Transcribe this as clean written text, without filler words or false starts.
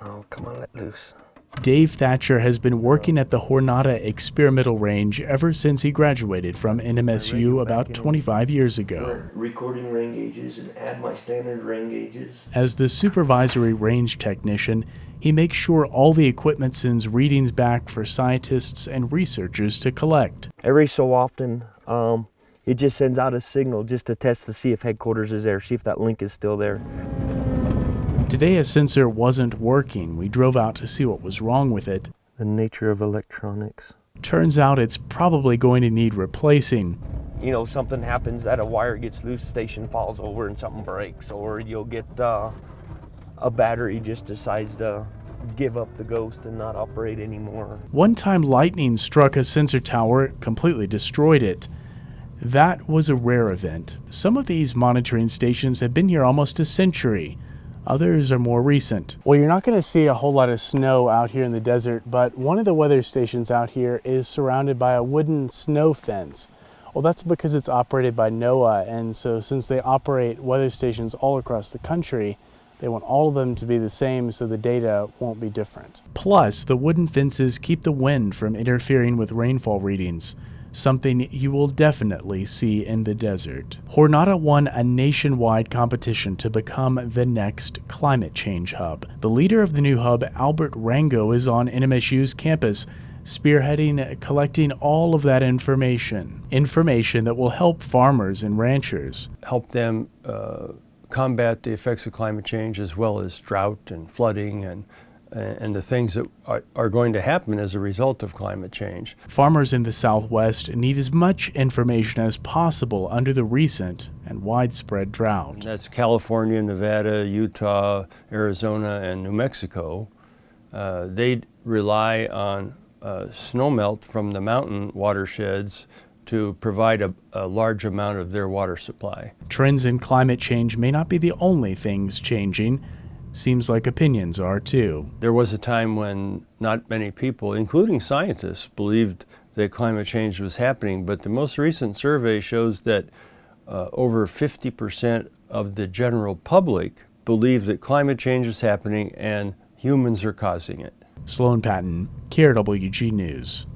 Oh, come on, let loose. Dave Thatcher has been working at the Jornada Experimental Range ever since he graduated from NMSU about 25 years ago. Recording rain gauges and add my standard rain gauges. As the supervisory range technician, he makes sure all the equipment sends readings back for scientists and researchers to collect. Every so often, it just sends out a signal just to test to see if headquarters is there, see if that link is still there. Today a sensor wasn't working. We drove out to see what was wrong with it. The nature of electronics. Turns out it's probably going to need replacing. You know, something happens that a wire gets loose, station falls over and something breaks, or you'll get a battery just decides to give up the ghost and not operate anymore. One time lightning struck a sensor tower, completely destroyed it. That was a rare event. Some of these monitoring stations have been here almost a century. Others are more recent. Well, you're not going to see a whole lot of snow out here in the desert, but one of the weather stations out here is surrounded by a wooden snow fence. Well, that's because it's operated by NOAA, and so since they operate weather stations all across the country, they want all of them to be the same so the data won't be different. Plus, the wooden fences keep the wind from interfering with rainfall readings, something you will definitely see in the desert. Jornada won a nationwide competition to become the next climate change hub. The leader of the new hub, Albert Rango, is on NMSU's campus, spearheading collecting all of that information that will help farmers and ranchers. Help them combat the effects of climate change, as well as drought and flooding and the things that are going to happen as a result of climate change. Farmers in the Southwest need as much information as possible under the recent and widespread drought. And that's California, Nevada, Utah, Arizona, and New Mexico. They rely on snowmelt from the mountain watersheds to provide a large amount of their water supply. Trends in climate change may not be the only things changing. Seems like opinions are too. There was a time when not many people, including scientists, believed that climate change was happening, but the most recent survey shows that over 50% of the general public believe that climate change is happening and humans are causing it. Sloan Patton, KRWG News.